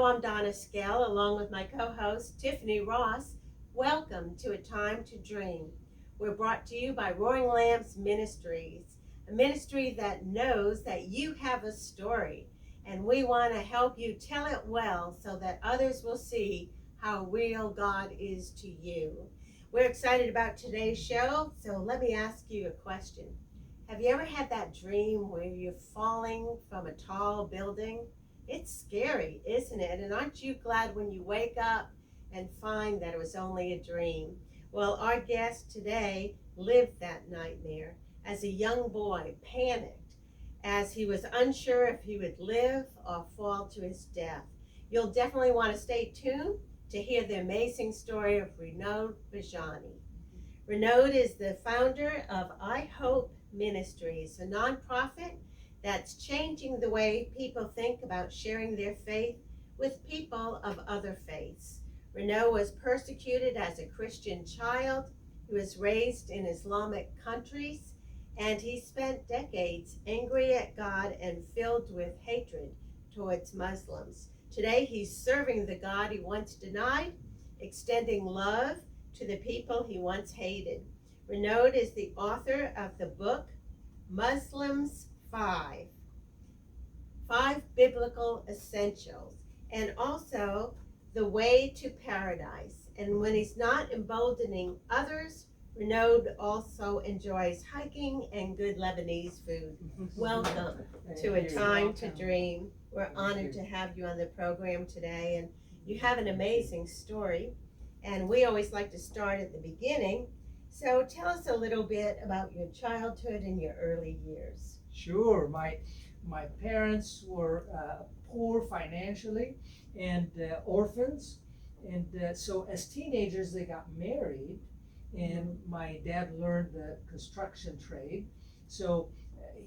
I'm Donna Scale, along with my co-host Tiffany Ross. Welcome to A Time to Dream. We're brought to you by Roaring Lambs Ministries, a ministry that knows that you have a story, and we want to help you tell it well so that others will see how real God is to you. We're excited about today's show, so let me ask you a question. Have you ever had that dream where you're falling from a tall building? It's scary, isn't it? And aren't you glad when you wake up and find that it was only a dream? Well, our guest today lived that nightmare as a young boy, panicked as he was unsure if he would live or fall to his death. You'll definitely want to stay tuned to hear the amazing story of Renod Bejjani. Renod is the founder of I Hope Ministries, a nonprofit that's changing the way people think about sharing their faith with people of other faiths. Renod was persecuted as a Christian child. He was raised in Islamic countries, and he spent decades angry at God and filled with hatred towards Muslims. Today, he's serving the God he once denied, extending love to the people he once hated. Renod is the author of the book Muslims Five Biblical Essentials, and also The Way to Paradise. And when he's not emboldening others, Renod also enjoys hiking and good Lebanese food. Welcome to A Time to Dream. We're honored to have you on the program today, and you have an amazing story, and we always like to start at the beginning. So tell us a little bit about your childhood and your early years. Sure. My parents were poor financially and orphans, and so as teenagers they got married, and my dad learned the construction trade, so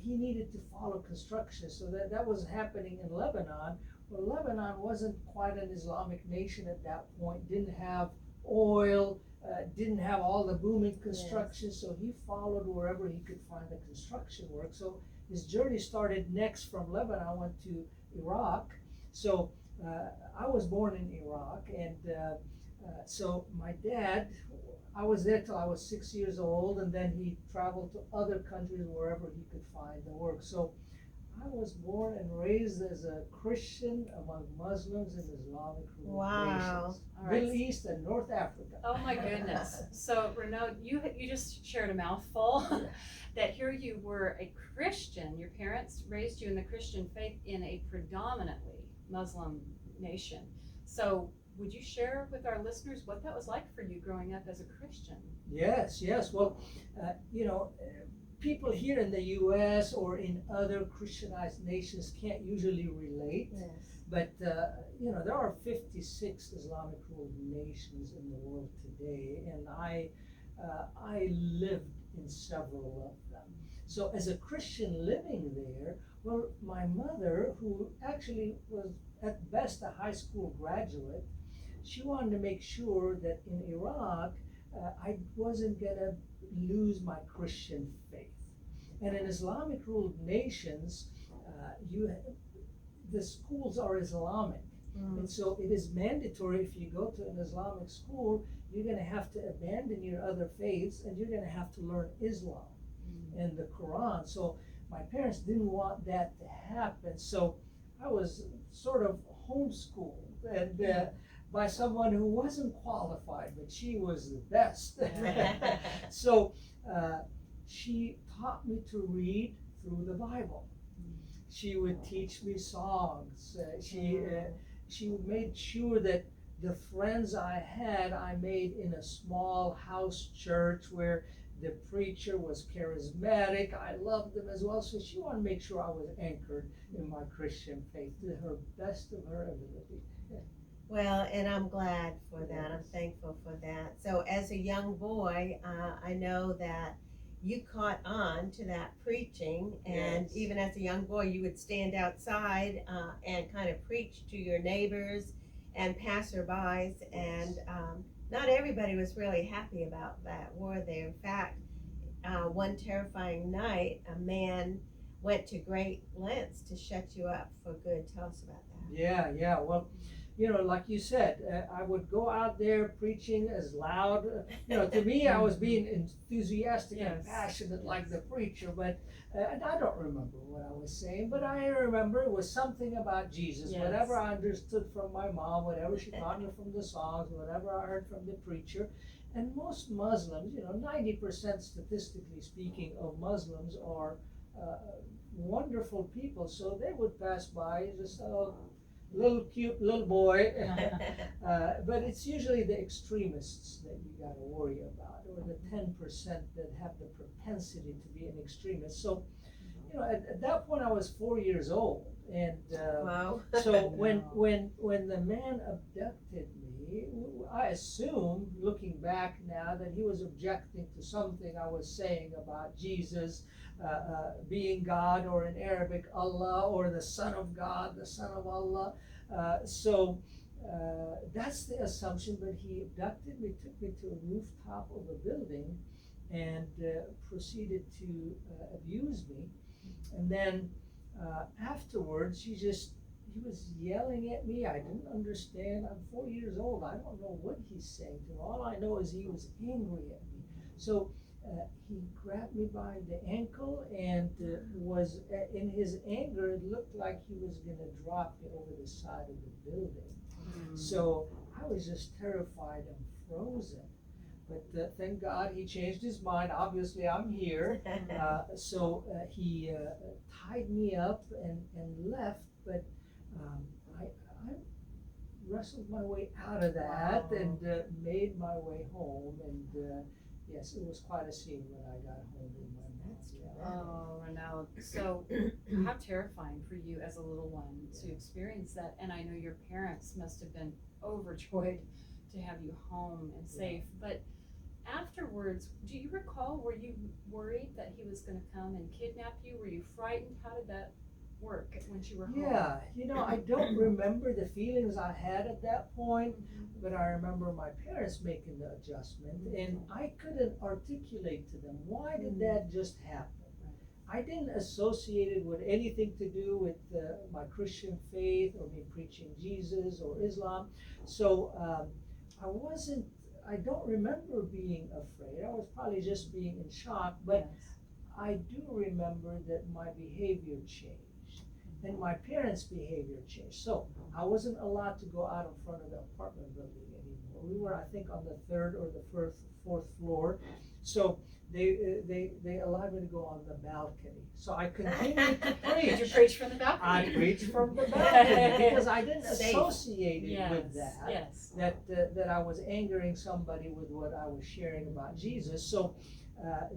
he needed to follow construction. So that was happening in Lebanon. Well, Lebanon wasn't quite an Islamic nation at that point. Didn't have oil. Didn't have all the booming construction. Yes. So he followed wherever he could find the construction work. So his journey started next from Lebanon, went to Iraq. So I was born in Iraq, and so my dad, I was there till I was 6 years old, and then he traveled to other countries wherever he could find the work. So I was born and raised as a Christian among Muslims in Islamic nations, Middle East and North Africa. Oh my goodness. So Renod, you just shared a mouthful. That here you were a Christian. Your parents raised you in the Christian faith in a predominantly Muslim nation. So would you share with our listeners what that was like for you growing up as a Christian? Yes. Well, people here in the U.S. or in other Christianized nations can't usually relate. Yes. But there are 56 Islamic ruled nations in the world today, and I lived in several of them. So as a Christian living there, well, my mother, who actually was at best a high school graduate, she wanted to make sure that in Iraq I wasn't gonna lose my Christian faith. And in Islamic ruled nations, the schools are Islamic. And so it is mandatory if you go to an Islamic school, you're going to have to abandon your other faiths and you're going to have to learn Islam and the Quran. So my parents didn't want that to happen. So I was sort of homeschooled and by someone who wasn't qualified, but she was the best. So she taught me to read through the Bible. She would teach me songs. She made sure that the friends I had, I made in a small house church where the preacher was charismatic. I loved them as well. So she wanted to make sure I was anchored in my Christian faith to her best of her ability. Well, and I'm glad for that. I'm thankful for that. So as a young boy, I know that you caught on to that preaching, and even as a young boy, you would stand outside and kind of preach to your neighbors and passerbys, and not everybody was really happy about that, were they? In fact, one terrifying night, a man went to great lengths to shut you up for good. Tell us about that. Yeah. Well, like you said, I would go out there preaching as loud. To me, I was being enthusiastic and Yes. passionate like the preacher, but and I don't remember what I was saying, but I remember it was something about Jesus. Yes. Whatever I understood from my mom, whatever she taught me from the songs, whatever I heard from the preacher. And most Muslims, 90% statistically speaking of Muslims are wonderful people. So they would pass by just a little cute little boy. But it's usually the extremists that you got to worry about, or the 10% that have the propensity to be an extremist. So, at that point I was 4 years old, and Wow. so when the man abducted me, I assume, looking back now, that he was objecting to something I was saying about Jesus being God, or in Arabic, Allah, or the Son of God, the Son of Allah. So that's the assumption, but he abducted me, took me to a rooftop of a building, and proceeded to abuse me. And then afterwards, he was yelling at me. I didn't understand. I'm 4 years old. I don't know what he's saying to me. All I know is he was angry at me. So he grabbed me by the ankle, and was in his anger, it looked like he was going to drop me over the side of the building. So I was just terrified and frozen. But thank God he changed his mind. Obviously, I'm here. So he tied me up and left. But I wrestled my way out of that. Wow. And made my way home. And yes, it was quite a scene when I got home with my mom. Oh, Renod. So how terrifying for you as a little one to experience that. And I know your parents must have been overjoyed to have you home and safe. But afterwards, do you recall, were you worried that he was going to come and kidnap you? Were you frightened? How did that work once you were home? Yeah, I don't remember the feelings I had at that point, but I remember my parents making the adjustment, and I couldn't articulate to them, why did that just happen? I didn't associate it with anything to do with my Christian faith, or me preaching Jesus or Islam. So I don't remember being afraid. I was probably just being in shock, but Yes. I do remember that my behavior changed, and my parents' behavior changed. So I wasn't allowed to go out in front of the apartment building anymore. We were, I think, on the third or the fourth floor. So they allowed me to go on the balcony. So I continued to preach. Did you preach from the balcony? I preached from the balcony because I didn't Safe. associate it with that. Yes. That I was angering somebody with what I was sharing about Jesus. So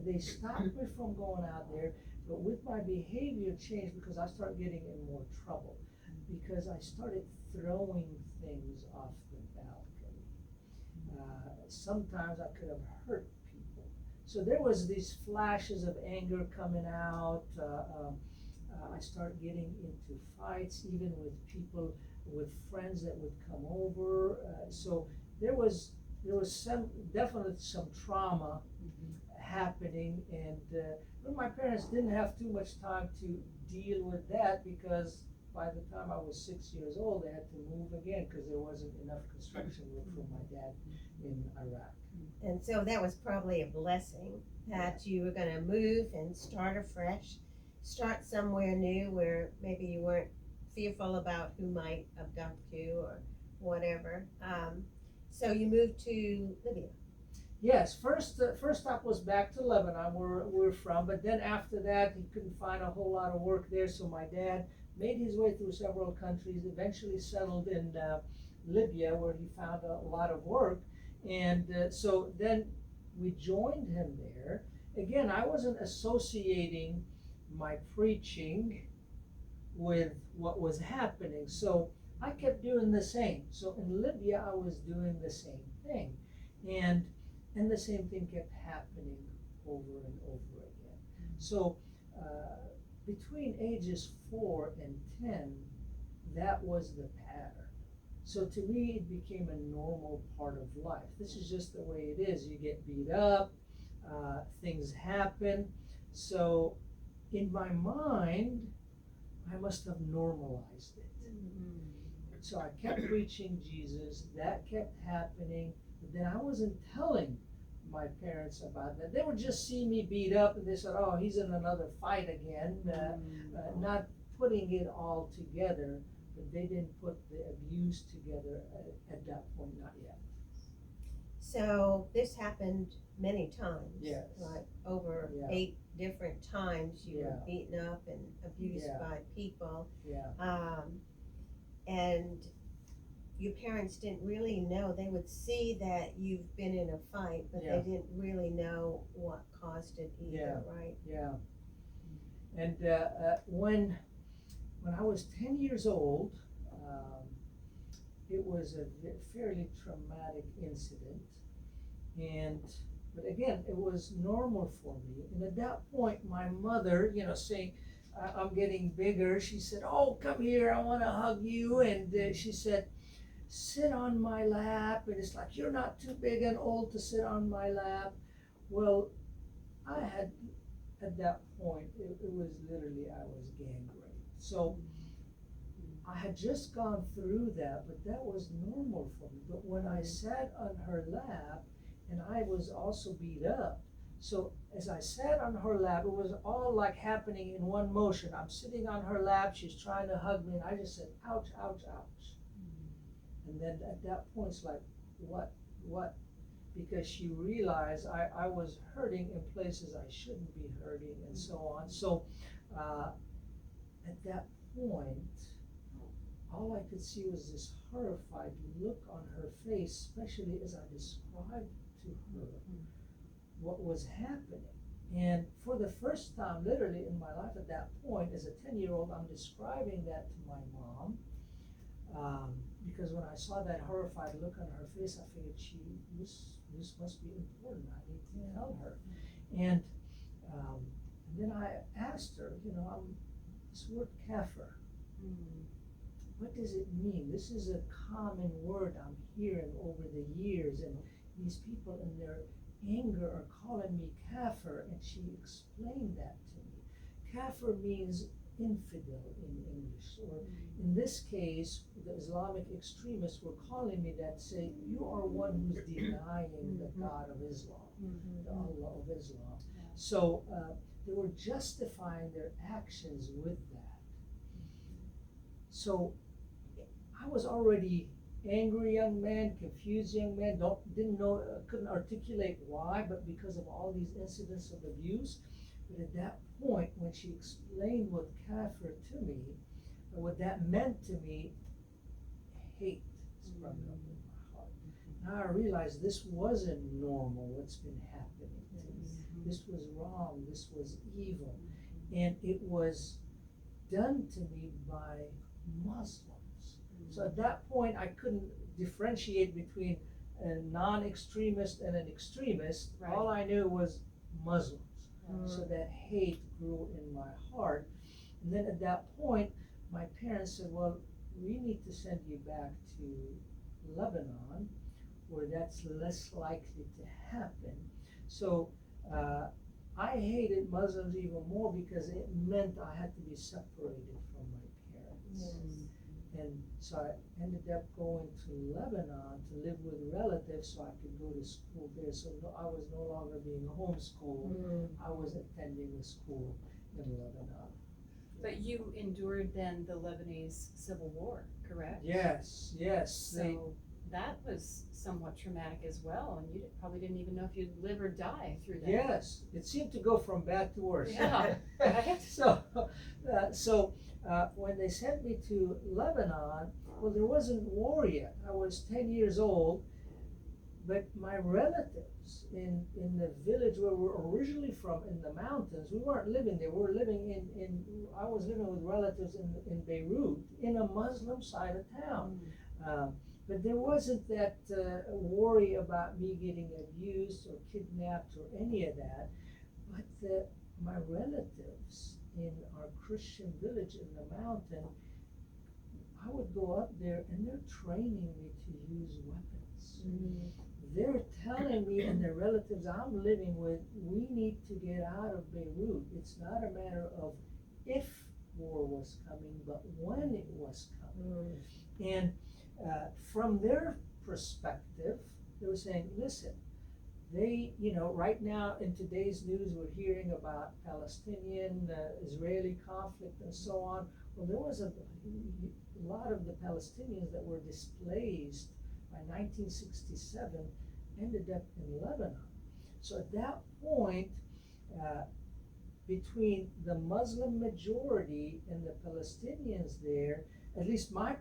they stopped me from going out there, but with my behavior changed because I started getting in more trouble, because I started throwing things off the balcony. Sometimes I could have hurt people. So there was these flashes of anger coming out. I started getting into fights, even with people, with friends that would come over. So there was definitely some trauma happening, and but my parents didn't have too much time to deal with that, because by the time I was 6 years old, they had to move again because there wasn't enough construction work for my dad in Iraq. And so that was probably a blessing that you were going to move and start afresh, start somewhere new where maybe you weren't fearful about who might abduct you or whatever. So you moved to Libya. Yes, first stop was back to Lebanon, where we're from, but then after that, he couldn't find a whole lot of work there, so my dad made his way through several countries, eventually settled in Libya, where he found a lot of work, and so then we joined him there. Again, I wasn't associating my preaching with what was happening, so I kept doing the same. So in Libya, I was doing the same thing, and the same thing kept happening over and over again. So between ages 4 and 10, that was the pattern. So to me, it became a normal part of life. This is just the way it is. You get beat up, things happen. So in my mind, I must have normalized it. So I kept preaching Jesus. That kept happening. But then I wasn't telling my parents about that. They would just see me beat up and they said, oh, he's in another fight again. Not putting it all together, but they didn't put the abuse together at that point, not yet. So this happened many times. Yes. Like over Yeah. 8 different times you were Yeah. beaten up and abused Yeah. by people. Yeah. And your parents didn't really know. They would see that you've been in a fight, but Yeah. they didn't really know what caused it either, right? Yeah. And when I was 10 years old, it was a fairly traumatic incident. But again, it was normal for me. And at that point, my mother, saying, I'm getting bigger, she said, oh, come here, I want to hug you. And she said, sit on my lap. And it's like, you're not too big and old to sit on my lap. Well, I had, at that point, it was literally, I was gang raped. So I had just gone through that, but that was normal for me. But when I sat on her lap, and I was also beat up, so as I sat on her lap, it was all like happening in one motion. I'm sitting on her lap, she's trying to hug me, and I just said, ouch, ouch, ouch. And then at that point, it's like, what? Because she realized I was hurting in places I shouldn't be hurting, and so on. So at that point, all I could see was this horrified look on her face, especially as I described to her what was happening. And for the first time, literally in my life at that point, as a 10-year-old, I'm describing that to my mom. Because when I saw that horrified look on her face, I figured this must be important. I need to tell her. And then I asked her, this word kafir, what does it mean? This is a common word I'm hearing over the years, and these people in their anger are calling me kafir, and she explained that to me. Kafir means infidel in English, or in this case, the Islamic extremists were calling me that, saying, you are one who's denying the God of Islam, the Allah of Islam. So they were justifying their actions with that. So I was already angry young man, confused young man, didn't know, couldn't articulate why, but because of all these incidents of abuse. But at that point, when she explained what kafir to me, and what that meant to me, hate sprung up in my heart. Now I realized this wasn't normal, what's been happening to me. This was wrong, this was evil. And it was done to me by Muslims. So at that point, I couldn't differentiate between a non-extremist and an extremist. Right. All I knew was Muslims. So that hate grew in my heart. And then at that point, my parents said, well, we need to send you back to Lebanon, where that's less likely to happen. So I hated Muslims even more because it meant I had to be separated from my parents. And so I ended up going to Lebanon to live with relatives so I could go to school there. So I was no longer being homeschooled. I was attending a school in Lebanon. But you endured then the Lebanese Civil War, correct? Yes. So that was somewhat traumatic as well, and you probably didn't even know if you'd live or die through that. Yes, it seemed to go from bad to worse. Yeah, right. So when they sent me to Lebanon, well, there wasn't war yet. I was 10 years old, but my relatives in the village where we were originally from, in the mountains, we weren't living there. We were living I was living with relatives in Beirut, in a Muslim side of town. But there wasn't that worry about me getting abused or kidnapped or any of that. But my relatives in our Christian village in the mountain, I would go up there and they're training me to use weapons. They're telling me and their relatives I'm living with, we need to get out of Beirut. It's not a matter of if war was coming, but when it was coming. And from their perspective, they were saying, listen, right now in today's news, we're hearing about Palestinian, Israeli conflict and so on. Well, there was a lot of the Palestinians that were displaced by 1967 ended up in Lebanon. So at that point, between the Muslim majority and the Palestinians there, at least my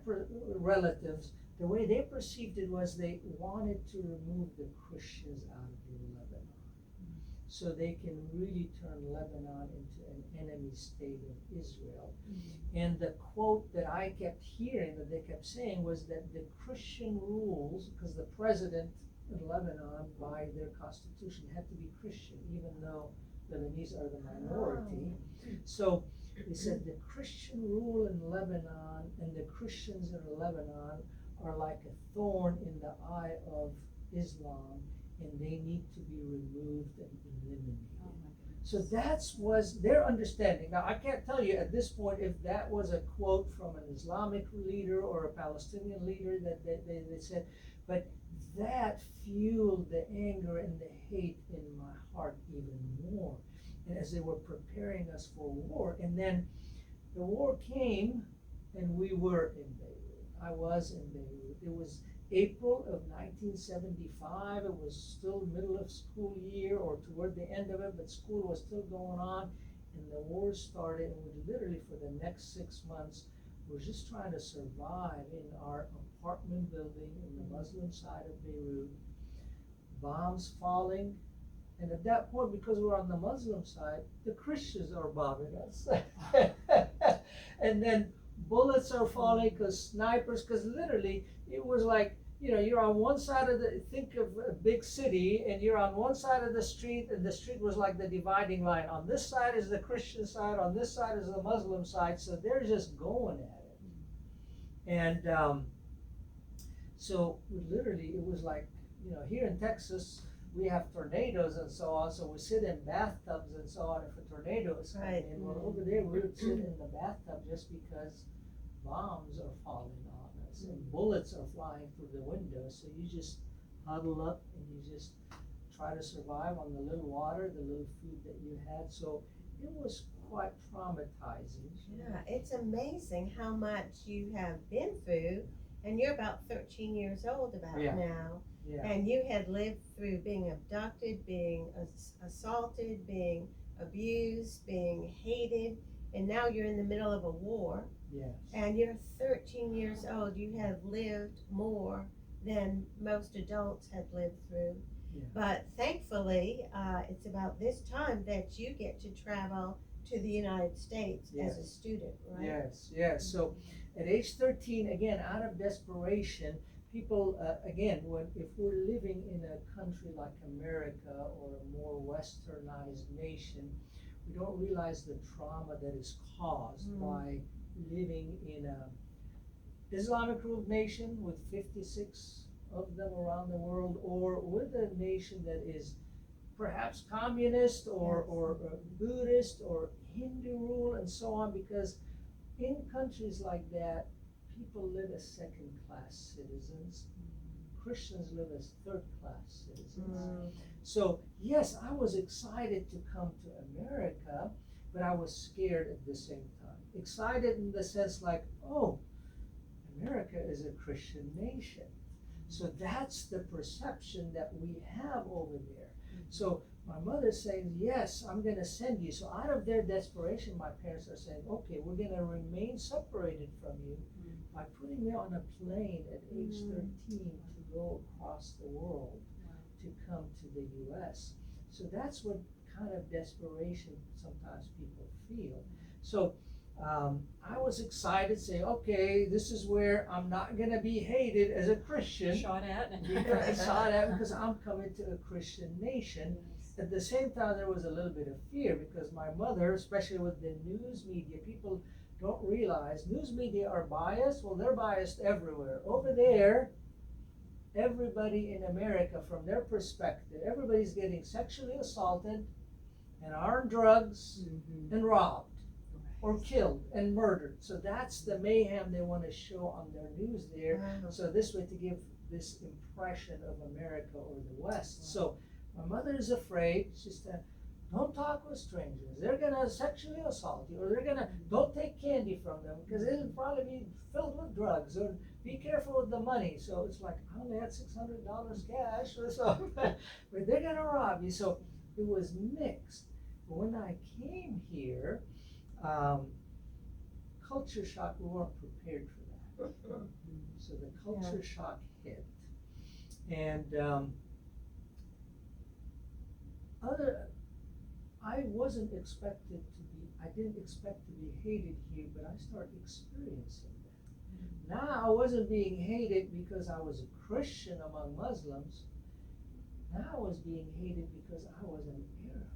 relatives, the way they perceived it was they wanted to remove the Christians out of Lebanon, so they can really turn Lebanon into an enemy state of Israel. And the quote that I kept hearing that they kept saying was that the Christian rules, because the president in Lebanon, by their constitution, had to be Christian, even though Lebanese are the minority. So they said the Christian rule in Lebanon and the Christians in Lebanon are like a thorn in the eye of Islam, and they need to be removed and eliminated. So that was their understanding. Now, I can't tell you at this point if that was a quote from an Islamic leader or a Palestinian leader that they said, but that fueled the anger and the hate in my heart even more. And as they were preparing us for war, and then the war came, and we were in Beirut. I was in Beirut. It was April of 1975. It was still middle of school year or toward the end of it, but school was still going on, and the war started, and we literally for the next 6 months were just trying to survive in our apartment building in the Muslim side of Beirut, bombs falling. And at that point, because we're on the Muslim side, the Christians are bombing us. And then bullets are falling because snipers, because literally it was like, you're on one side of think of a big city, and you're on one side of the street, and the street was like the dividing line. On this side is the Christian side, on this side is the Muslim side, so they're just going at it. And so literally it was like, here in Texas, we have tornadoes and so on, so we sit in bathtubs and so on if a tornado is coming in. Well, over there we would sit in the bathtub just because bombs are falling on us and bullets are flying through the windows. So you just huddle up and you just try to survive on the little water, the little food that you had. So it was quite traumatizing. Yeah, it's amazing how much you have been through, and you're about 13 years old now. Yeah. And you had lived through being abducted, being assaulted, being abused, being hated, and now you're in the middle of a war. Yes. And you're 13 years old. You have lived more than most adults have lived through. Yeah. But thankfully, it's about this time that you get to travel to the United States as a student, right? Yes. So at age 13, again, out of desperation, people, if we're living in a country like America or a more westernized nation, we don't realize the trauma that is caused by living in a Islamic ruled nation with 56 of them around the world, or with a nation that is perhaps communist or Buddhist or Hindu rule and so on, because in countries like that, people live as second-class citizens. Christians live as third-class citizens. So yes, I was excited to come to America, but I was scared at the same time. Excited in the sense like, oh, America is a Christian nation. So that's the perception that we have over there. So my mother's saying, yes, I'm going to send you. So out of their desperation, my parents are saying, okay, we're going to remain separated from you by putting me on a plane at age 13 to go across the world to come to the U.S. So that's what kind of desperation sometimes people feel. So I was excited, saying, okay, this is where I'm not going to be hated as a Christian. Shot at. Because I'm coming to a Christian nation. At the same time, there was a little bit of fear because my mother, especially with the news media, people don't realize news media are biased. Well, they're biased everywhere. Over there, everybody in America, from their perspective, everybody's getting sexually assaulted and armed drugs and robbed. or killed and murdered. So that's the mayhem they want to show on their news there. Wow. So this way to give this impression of America or the West. So my mother is afraid. She said, don't talk with strangers. They're gonna sexually assault you, or don't take candy from them because it'll probably be filled with drugs. Or be careful with the money. So it's like I only had $600 cash, or so, but they're gonna rob you. So it was mixed. But when I came here, culture shock. We weren't prepared for that. So the culture shock hit, and I wasn't expected to be, I didn't expect to be hated here, but I started experiencing that. Now I wasn't being hated because I was a Christian among Muslims. Now I was being hated because I was an Arab.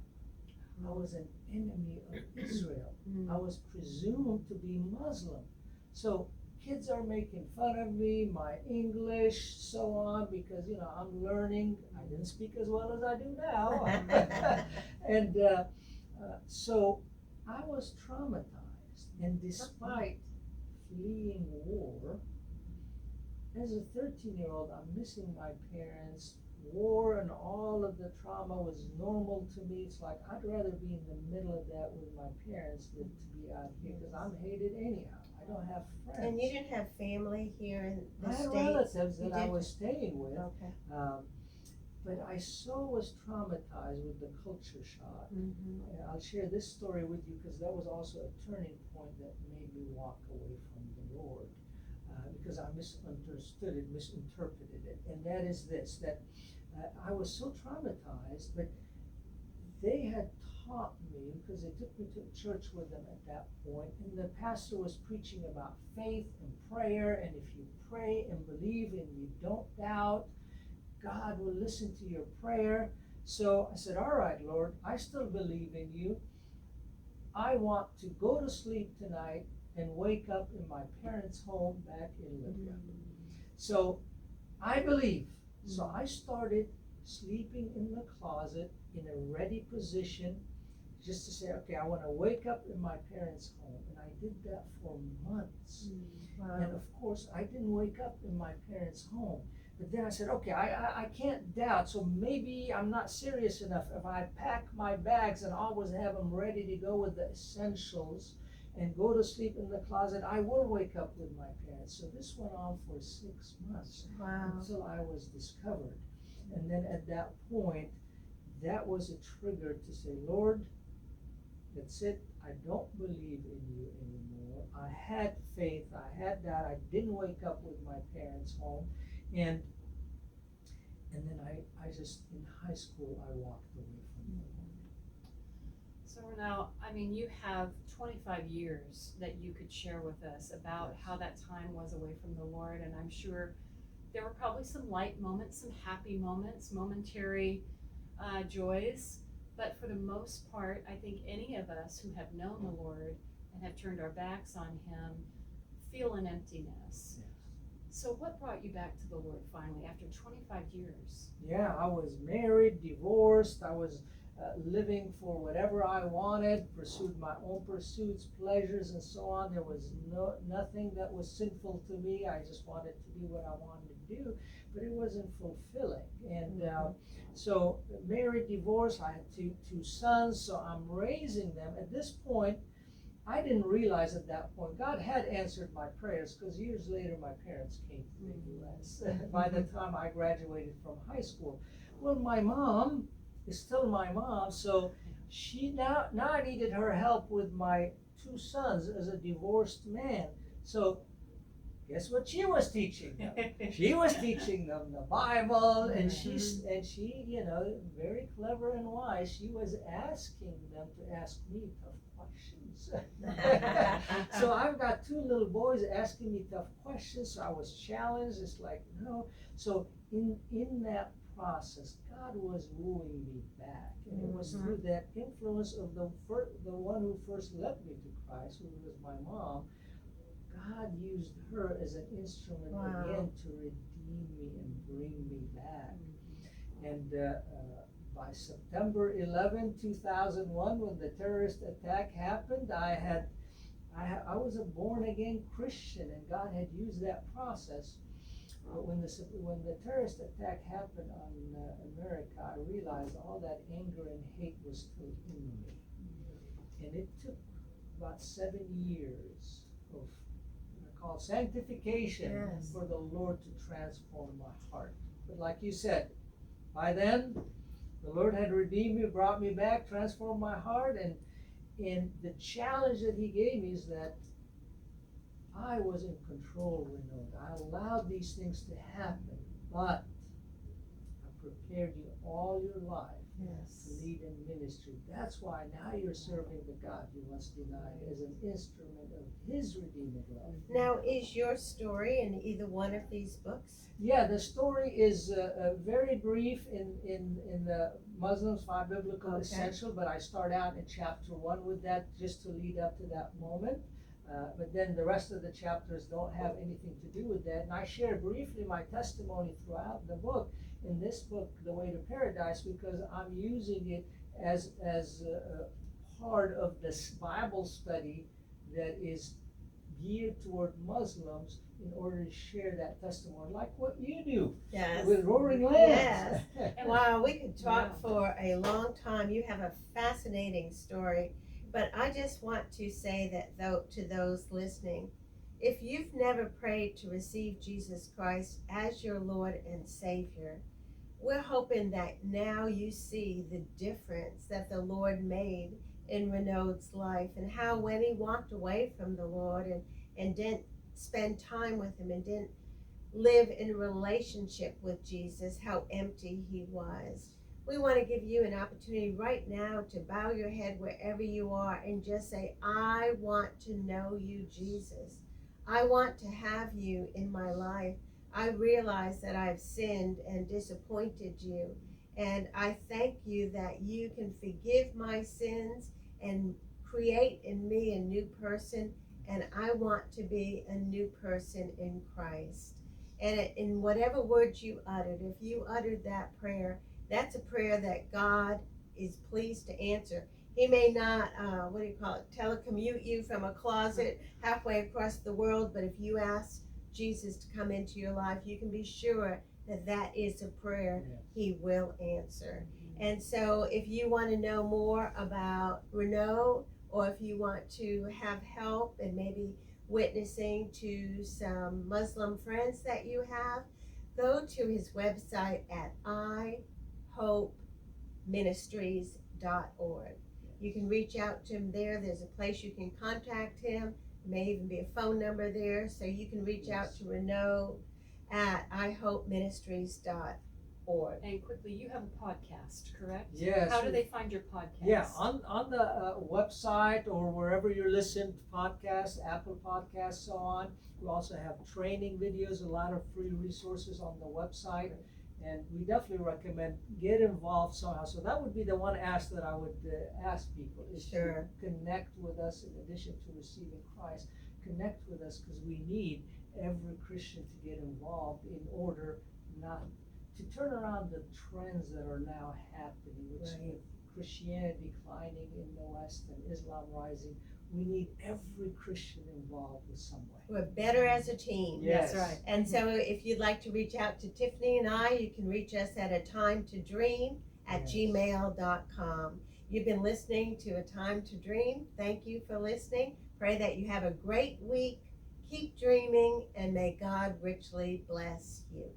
I was an enemy of Israel. I was presumed to be Muslim. So kids are making fun of me, my English, so on, because, I'm learning. I didn't speak as well as I do now. And so I was traumatized. And despite fleeing war, as a 13-year-old, I'm missing my parents. War and all of the trauma was normal to me. It's like I'd rather be in the middle of that with my parents than to be out here because I'm hated anyhow. I don't have friends. And you didn't have family here in the I had States? relatives that I was staying with. Okay. But I so was traumatized with the culture shock. I'll share this story with you because that was also a turning point that made me walk away from the Lord. Because I misunderstood it, misinterpreted it. And that is this, that I was so traumatized, but they had taught me, because they took me to church with them at that point, and the pastor was preaching about faith and prayer, and if you pray and believe and you don't doubt, God will listen to your prayer. So I said, all right, Lord, I still believe in you. I want to go to sleep tonight and wake up in my parents' home back in Libya. So I believe. So I started sleeping in the closet in a ready position just to say, okay, I want to wake up in my parents' home. And I did that for months. Wow. And of course, I didn't wake up in my parents' home. But then I said, okay, I can't doubt, so maybe I'm not serious enough. If I pack my bags and always have them ready to go with the essentials and go to sleep in the closet, I will wake up with my parents. So this went on for 6 months. Wow. Until I was discovered. And then at that point, that was a trigger to say, Lord, that's it. I don't believe in you anymore. I had faith. I had that. I didn't wake up with my parents' home. And then I just, in high school, I walked away from the Lord. So now, you have 25 years that you could share with us about how that time was away from the Lord, and I'm sure there were probably some light moments, some happy moments, momentary joys, but for the most part, I think any of us who have known the Lord and have turned our backs on Him feel an emptiness. So what brought you back to the Lord finally after 25 years? Yeah, I was married, divorced, I was living for whatever I wanted, pursued my own pursuits, pleasures, and so on. There was nothing that was sinful to me. I just wanted to do what I wanted to do, but it wasn't fulfilling. And so married, divorced, I had two sons, so I'm raising them. At this point, I didn't realize at that point, God had answered my prayers, because years later my parents came to the U.S. By the time I graduated from high school. Well, my mom is still my mom, so she now I needed her help with my two sons as a divorced man. So guess what she was teaching them? She was teaching them the Bible, and she, very clever and wise, she was asking them to ask me tough questions. So I've got two little boys asking me tough questions, so I was challenged. It's like, no. So in that process, God was wooing me back, and it was through that influence of the one who first led me to Christ, who was my mom. God used her as an instrument again to redeem me and bring me back. And by September 11, 2001, when the terrorist attack happened, I had I was a born again Christian, and God had used that process. But when the terrorist attack happened on America, I realized all that anger and hate was still in me. And it took about 7 years of what I call sanctification Yes. for the Lord to transform my heart. But like you said, by then, the Lord had redeemed me, brought me back, transformed my heart, and the challenge that He gave me is that I was in control, Renod. I allowed these things to happen, but I prepared you all your life Yes. to lead in ministry. That's why now you're serving the God you once denied as an instrument of His redeeming love. Now, is your story in either one of these books? Yeah, the story is very brief in the Muslims Five Biblical Okay. Essential, but I start out in chapter 1 with that just to lead up to that moment. But then the rest of the chapters don't have anything to do with that. And I share briefly my testimony throughout the book. In this book, The Way to Paradise, because I'm using it as a part of this Bible study that is geared toward Muslims in order to share that testimony, like what you do Yes. with Roaring Lambs. Yes. Wow, we could talk Yeah. for a long time. You have a fascinating story. But I just want to say that to those listening, if you've never prayed to receive Jesus Christ as your Lord and Savior, we're hoping that now you see the difference that the Lord made in Renod's life, and how when he walked away from the Lord and didn't spend time with Him and didn't live in relationship with Jesus, how empty he was. We want to give you an opportunity right now to bow your head wherever you are and just say, I want to know you, Jesus. I want to have you in my life. I realize that I've sinned and disappointed you, and I thank you that you can forgive my sins and create in me a new person, and I want to be a new person in Christ. And in whatever words you uttered, if you uttered that prayer, that's a prayer that God is pleased to answer. He may not, telecommute you from a closet halfway across the world, but if you ask Jesus to come into your life, you can be sure that that is a prayer He will answer. And so if you want to know more about Renod, or if you want to have help and maybe witnessing to some Muslim friends that you have, go to his website at ihopeministries.org. You can reach out to him there. There's a place you can contact him. There may even be a phone number there, so you can reach out to Renod at ihopeministries.org. And quickly, you have a podcast, correct? Yes. How do they find your podcast? Yeah, on the website or wherever you're listening to podcasts, Apple Podcasts, so on. We also have training videos, a lot of free resources on the website, and we definitely recommend get involved somehow. So that would be the one ask that I would ask people is Sure. to connect with us in addition to receiving Christ. Connect with us because we need every Christian to get involved in order not to turn around the trends that are now happening, which Right. with Christianity declining in the West and Islam rising, we need every Christian involved in some way. We're better as a team. Yes. That's right. And so if you'd like to reach out to Tiffany and I, you can reach us at atimetodream@gmail.com. You've been listening to A Time to Dream. Thank you for listening. Pray that you have a great week. Keep dreaming, and may God richly bless you.